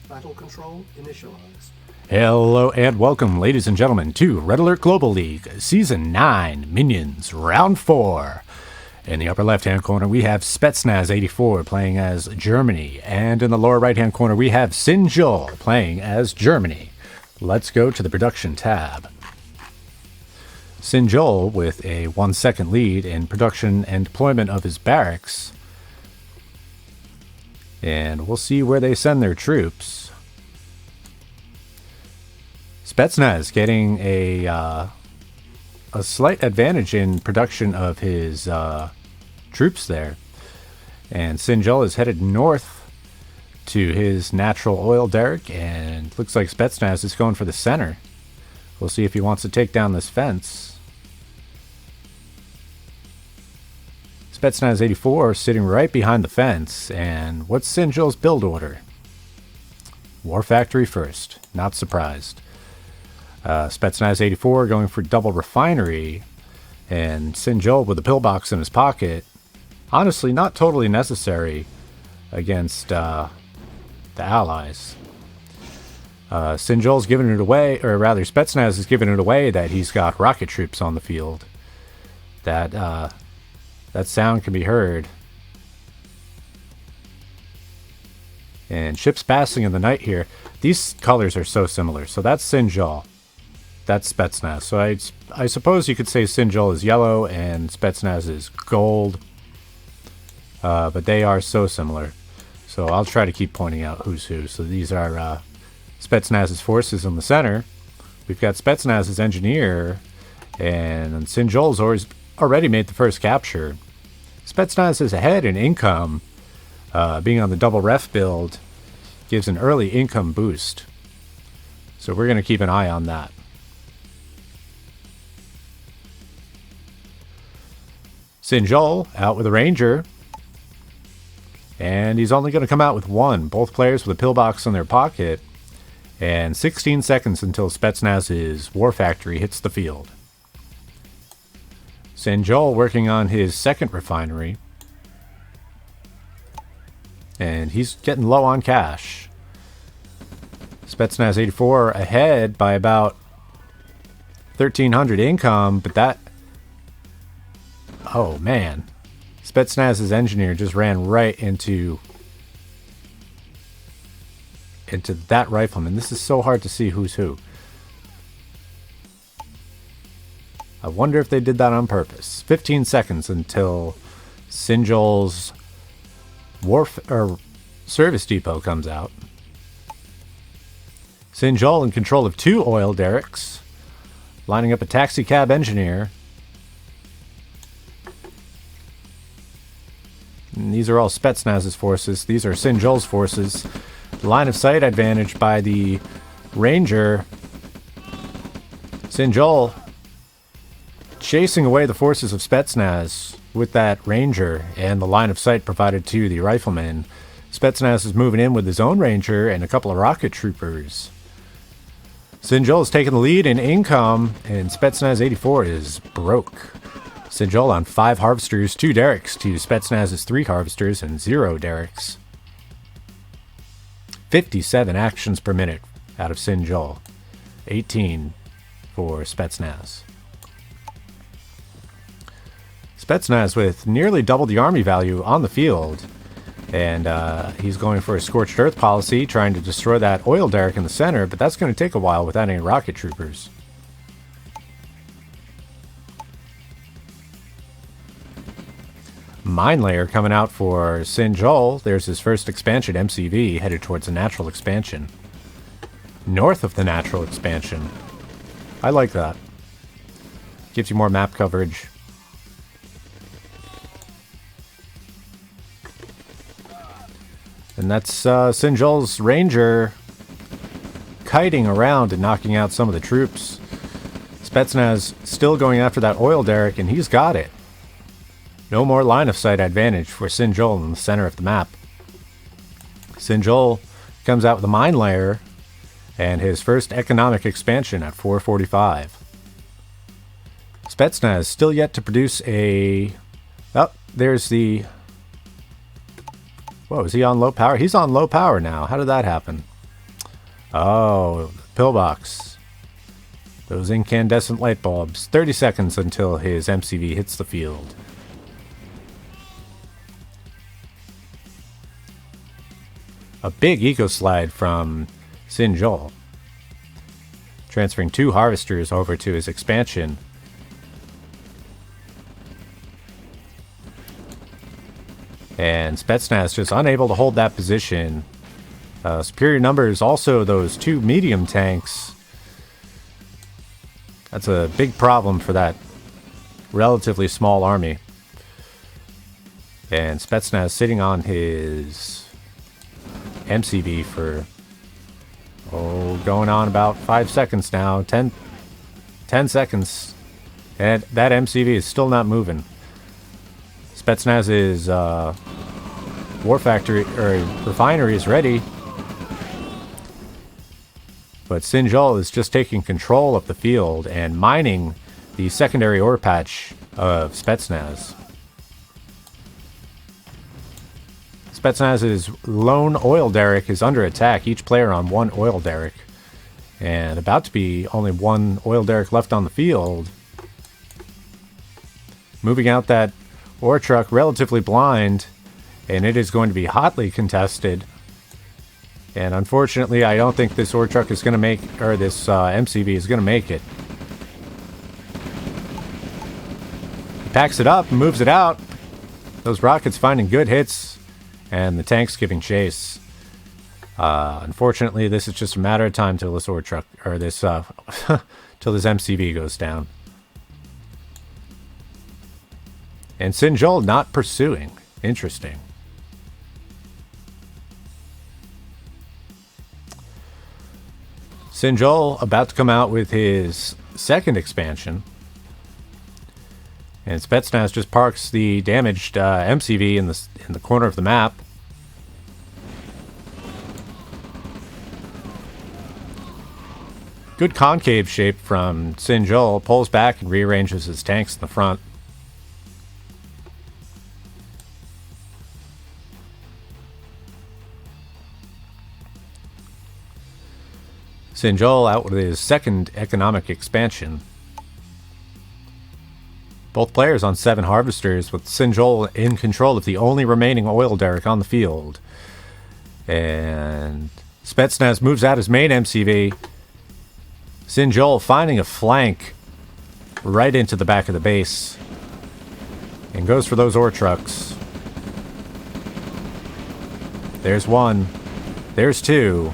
Battle control initialized. Hello and welcome, ladies and gentlemen, to Red Alert Global League Season 9 Minions Round 4. In the upper left-hand corner, we have Spetznas84 playing as Germany, and in the lower right-hand corner, we have SinJul playing as Germany. Let's go to the production tab. SinJul with a 1-second lead in production and deployment of his barracks. And we'll see where they send their troops. Spetznas getting a slight advantage in production of his troops there. And SinJul is headed north to his natural oil derrick, and looks like Spetznas is going for the center. We'll see if he wants to take down this fence. Spetznas84 sitting right behind the fence, and what's SinJul's build order? War factory first, not surprised. Spetznas84 going for double refinery, and SinJul with a pillbox in his pocket. Honestly, not totally necessary against the allies. SinJul's giving it away, or rather Spetznas is giving it away that he's got rocket troops on the field. That sound can be heard. And ships passing in the night here. These colors are so similar. So that's SinJul. That's Spetznas. So I suppose you could say SinJul is yellow and Spetznas is gold. But they are so similar. So I'll try to keep pointing out who's who. So these are Spetznas' forces in the center. We've got Spetznas' engineer. And SinJul's already made the first capture. Spetznas is ahead in income. Being on the double ref build gives an early income boost. So we're going to keep an eye on that. SinJul out with a ranger. And he's only going to come out with one. Both players with a pillbox in their pocket. And 16 seconds until Spetznas' war factory hits the field. SinJul working on his second refinery. And he's getting low on cash. Spetznas84 ahead by about 1,300 income, but that... Oh, man. Spetznas' engineer just ran right into that rifleman. This is so hard to see who's who. I wonder if they did that on purpose. 15 seconds until SinJul's service depot comes out. SinJul in control of 2 oil derricks, lining up a taxi cab engineer. And these are all Spetznas' forces. These are SinJul's forces. Line of sight advantage by the ranger. SinJul chasing away the forces of Spetznas with that ranger and the line of sight provided to the rifleman. Spetznas is moving in with his own ranger and a couple of rocket troopers. SinJul is taking the lead in income, and Spetznas84 is broke. SinJul on 5 harvesters, 2 derricks to Spetznas' 3 harvesters and 0 derricks. 57 actions per minute out of SinJul. 18 for Spetznas. Spetznas with nearly double the army value on the field. And he's going for a scorched earth policy, trying to destroy that oil derrick in the center, but that's going to take a while without any rocket troopers. Mine layer coming out for SinJul. There's his first expansion, MCV, headed towards a natural expansion. North of the natural expansion. I like that. Gives you more map coverage. And that's SinJul's ranger kiting around and knocking out some of the troops. Spetznas still going after that oil derrick, and he's got it. No more line of sight advantage for SinJul in the center of the map. SinJul comes out with a mine layer and his first economic expansion at 445. Spetznas still yet to produce a... Oh, there's the... Whoa, is he on low power? He's on low power now. How did that happen? Oh, pillbox. Those incandescent light bulbs. 30 seconds until his MCV hits the field. A big eco slide from SinJul. Transferring 2 harvesters over to his expansion. And Spetznas just unable to hold that position. Superior numbers, also those 2 medium tanks. That's a big problem for that relatively small army. And Spetznas sitting on his MCV for, going on about 5 seconds now. 10 seconds. And that MCV is still not moving. Spetznas' war factory, or refinery, is ready. But SinJul is just taking control of the field and mining the secondary ore patch of Spetznas. Spetznas' lone oil derrick is under attack, each player on 1 oil derrick. And about to be only 1 oil derrick left on the field. Moving out that ore truck relatively blind, and it is going to be hotly contested. And unfortunately, I don't think this ore truck is going to make, or this MCV is going to make it. He packs it up and moves it out. Those rockets finding good hits, and the tanks giving chase. Unfortunately, this is just a matter of time till this ore truck, or this, till this MCV goes down. And SinJul not pursuing. Interesting. SinJul about to come out with his second expansion. And Spetznas just parks the damaged MCV in the corner of the map. Good concave shape from SinJul. Pulls back and rearranges his tanks in the front. SinJul out with his second economic expansion. Both players on 7 harvesters, with SinJul in control of the only remaining oil derrick on the field. And Spetznas moves out his main MCV. SinJul finding a flank right into the back of the base. And goes for those ore trucks. There's 1. There's 2.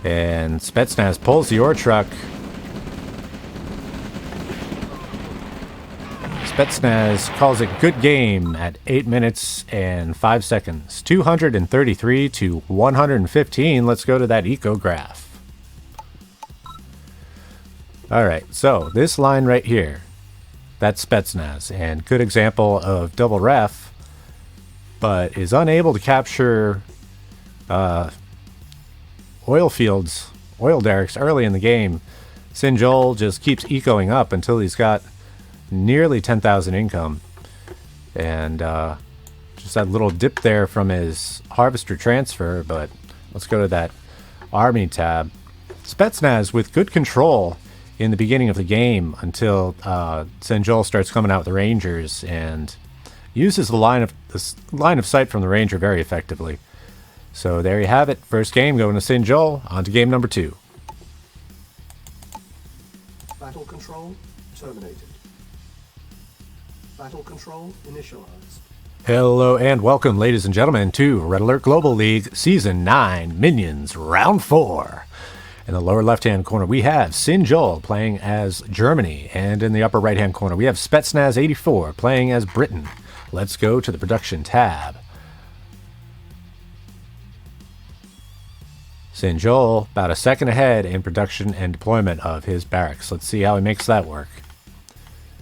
And Spetznas pulls the ore truck. Spetznas calls it good game at 8 minutes and 5 seconds. 233 to 115. Let's go to that eco graph. Alright, so this line right here, that's Spetznas. And good example of double ref, but is unable to capture oil fields, oil derricks early in the game. SinJul just keeps ecoing up until he's got nearly 10,000 income. And just that little dip there from his harvester transfer, but let's go to that army tab. Spetznas with good control in the beginning of the game until SinJul starts coming out with the Rangers and uses the line of sight from the Ranger very effectively. So there you have it. First game going to SinJul. On to game number 2. Battle control terminated. Battle control initialized. Hello and welcome, ladies and gentlemen, to Red Alert Global League Season 9 Minions Round 4. In the lower left-hand corner, we have SinJul playing as Germany. And in the upper right-hand corner, we have Spetznas84 playing as Britain. Let's go to the production tab. SinJul about a second ahead in production and deployment of his barracks. Let's see how he makes that work.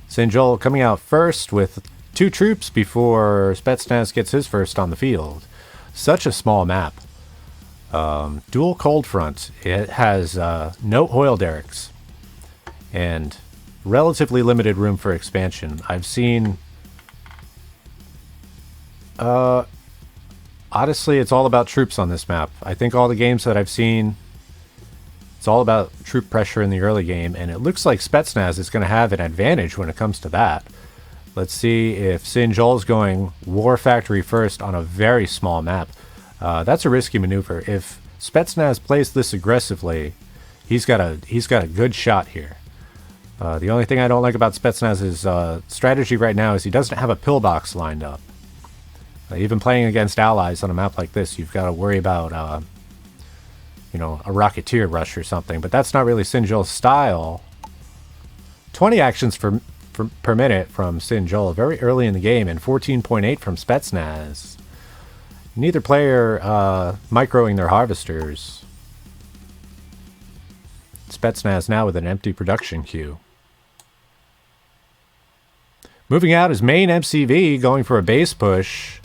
SinJul coming out first with 2 troops before Spetznas gets his first on the field. Such a small map. Dual cold front. It has no oil derricks and relatively limited room for expansion. I've seen honestly, it's all about troops on this map. I think all the games that I've seen, it's all about troop pressure in the early game, and it looks like Spetznas is going to have an advantage when it comes to that. Let's see if SinJul is going War Factory first on a very small map. That's a risky maneuver. If Spetznas plays this aggressively, he's got a good shot here. The only thing I don't like about Spetznas' strategy right now is he doesn't have a pillbox lined up. Even playing against allies on a map like this, you've got to worry about, you know, a Rocketeer rush or something. But that's not really SinJul's style. 20 actions per minute from SinJul very early in the game, and 14.8 from Spetznas. Neither player microing their harvesters. Spetznas now with an empty production queue. Moving out is main MCV, going for a base push.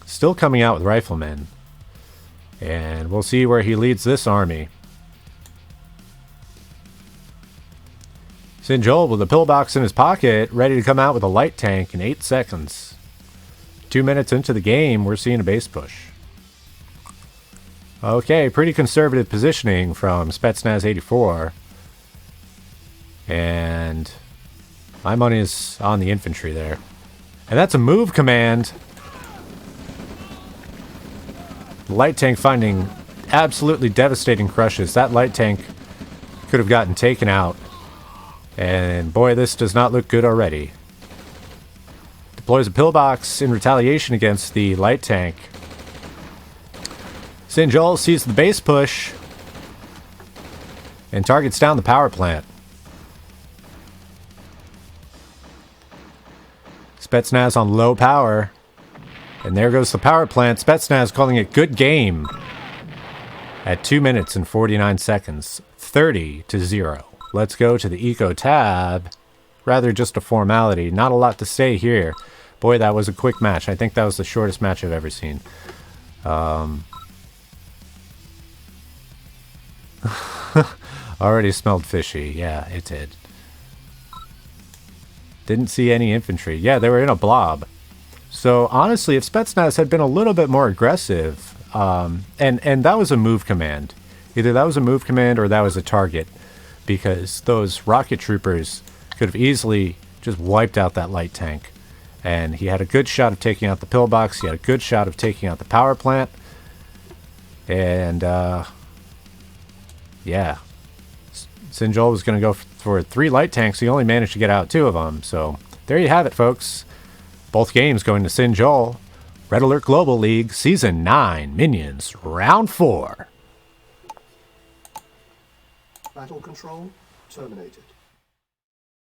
Still coming out with riflemen. And we'll see where he leads this army. SinJul with a pillbox in his pocket, ready to come out with a light tank in 8 seconds. 2 minutes into the game, we're seeing a base push. Okay, pretty conservative positioning from Spetznas84. And my money is on the infantry there. And that's a move command. The light tank finding absolutely devastating crushes. That light tank could have gotten taken out. And boy, this does not look good already. Deploys a pillbox in retaliation against the light tank. SinJul sees the base push and targets down the power plant. Spetznas on low power. And there goes the power plant. Spetznas calling it good game. At 2 minutes and 49 seconds. 30-0. Let's go to the Eco tab. Rather just a formality. Not a lot to say here. Boy, that was a quick match. I think that was the shortest match I've ever seen. Already smelled fishy. Yeah, it did. Didn't see any infantry. Yeah, they were in a blob. So honestly, if Spetznas had been a little bit more aggressive, and that was a move command. Either that was a move command or that was a target. Because those rocket troopers could have easily just wiped out that light tank. And he had a good shot of taking out the pillbox. He had a good shot of taking out the power plant. And, yeah. SinJul was going to go for 3 light tanks. He only managed to get out 2 of them. So, there you have it, folks. Both games going to SinJul. Red Alert Global League, Season 9, Minions, Round 4. Battle control terminated.